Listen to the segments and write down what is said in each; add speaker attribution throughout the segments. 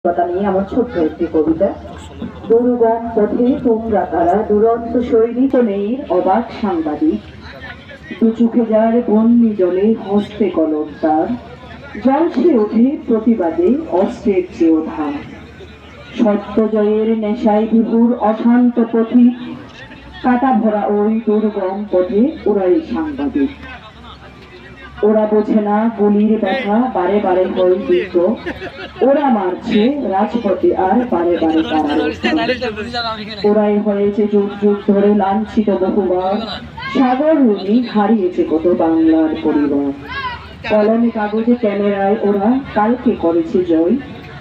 Speaker 1: কথা নিয়ে আমার ছোট্ট একটি কবিতা। দুর্গম পথে তোমরা তারা দুরন্ত সৈনিক নেই অবাক সাংবাদিক, দু চোখে যার বন্যি জলে হস্তে কলম তার, জলসে ওঠে প্রতিবাদে অস্ত্রের চেয়েও ধান। সত্য জয়ের নেশায় বিভুর অশান্ত পথিক, কাটা ভরা ওই দুর্গম পথে ওরাই সাংবাদিক। ওরা বোঝে না গুলির ব্যথা, বারে বারে হয় বিদ্ধ, ওরা মারছে রাজপথে আর বারে বারে ওরাই হয়েছে যুগ যুগ ধরে লাঞ্ছিত বহুবার, সাগর রুনি হারিয়েছে কত বাংলার পরিবার। কলমে কাগজে ক্যামেরায় ওরা কালকে করেছে জয়,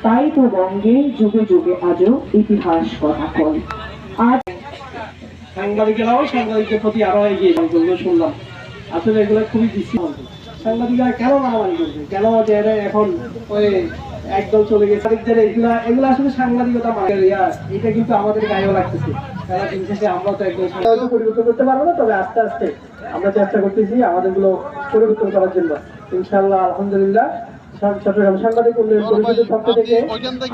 Speaker 1: তাই তো বঙ্গে যুগে যুগে আজও ইতিহাস কথা কয়। আজ
Speaker 2: সাংবাদিকেরাও সাংবাদিকের প্রতি আরো এগিয়ে শুনলাম। আসলে এগুলো খুবই দৃশ্যমান। সাংবাদিকরা কেন মারামারি করছে, কেন যে এখন ওই একদল চলে গেছে, এগুলো আসলে সাংবাদিকতা এটা কিন্তু আমাদের গায়েও লাগতেছে। তারা দিন শেষে আমরা তো একদম পরিবর্তন করতে পারবো না, তবে আস্তে আস্তে আমরা চেষ্টা করতেছি আমাদের গুলো পরিবর্তন করার জন্য। ইনশাআল্লাহ আলহামদুলিল্লাহ চট্টগ্রাম সাংবাদিক উন্নয়ন পরিষদের পক্ষ থেকে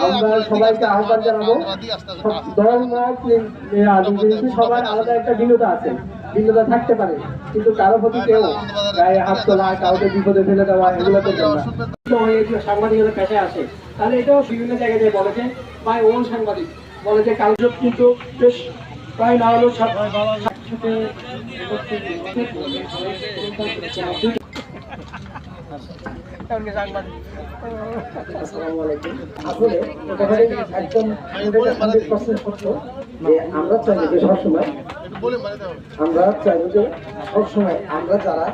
Speaker 2: আমরা সবাইকে আহ্বান জানাবো। দল মত সবার আলাদা একটা ভিন্নতা আছে, ভিন্নতা থাকতে পারে, কিন্তু কারো প্রতি কেউ গায়ে হাত তোলা, কাউকে বিপদে ফেলে দেওয়া এগুলো করবে না। সাংবাদিকতা পেশায় আসে তাহলে এটাও বিভিন্ন জায়গায় যে বলে যে ভাই ও সাংবাদিক বলে যে কাল কিন্তু বেশ প্রায় না হলেও
Speaker 3: আমরা চাইবো যে সবসময় আমরা যারা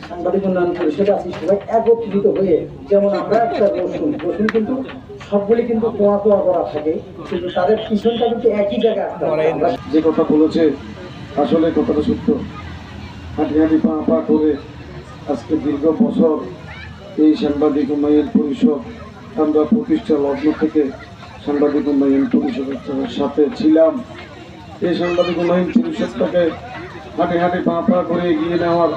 Speaker 3: সাংবাদিক উন্নয়ন পরিষদে আছি সবাই একত্রিত হয়ে, যেমন আমরা একটা রসুন কিন্তু সবগুলি কিন্তু কোয়া করা থাকে, কিন্তু তাদের পিছনটা কিন্তু একই জায়গায় আসতে হবে।
Speaker 4: যে কথা বলেছে আসলে কথাটা সত্য। হাঁটি হাঁটি পা পা করে আজকে দীর্ঘ বছর এই সাংবাদিক উন্নয়ন পরিষদ আমরা প্রতিষ্ঠা লগ্ন থেকে সাংবাদিক উন্নয়ন পরিষদের সাথে ছিলাম। এই সাংবাদিক উন্নয়ন পরিষদটাকে হাঁটি হাঁটি পা পা করে এগিয়ে নেওয়ার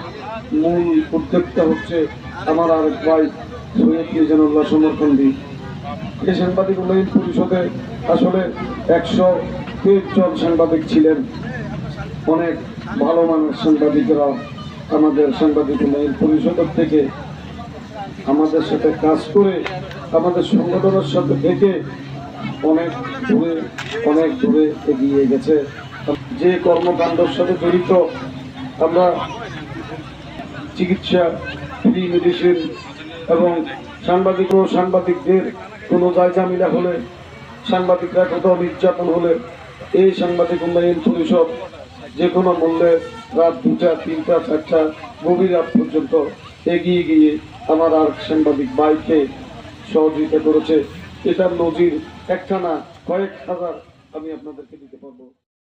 Speaker 4: মূল উদ্যোক্তা হচ্ছে আমার আরেক ভাই সৈয়দ মিজানুল্লাহ সমরকান্দি। এই সাংবাদিক উন্নয়ন পরিষদে আসলে 123 জন সাংবাদিক ছিলেন। অনেক ভালো মানের সাংবাদিকরা আমাদের সাংবাদিক উন্নয়ন পরিষদের থেকে আমাদের সাথে কাজ করে আমাদের সংগঠনের সাথে থেকে অনেক দূরে এগিয়ে গেছে। যে কর্মকাণ্ডের সাথে জড়িত, আমরা চিকিৎসা, ফ্রি মেডিসিন এবং সাংবাদিকদের কোনো জায়জামিলা হলে, সাংবাদিকরা কোথাও নির্যাতন হলে এই সাংবাদিক উন্নয়ন পরিষদ যে কোনো মূল্যে রাত 2টা 3টা 4টা গভীর রাত পর্যন্ত এগিয়ে গিয়ে আমার আর সাংবাদিক ভাইকে সহযোগিতা করেছে। এটার নজির একটা না, কয়েক হাজার আমি আপনাদেরকে দিতে পারবো।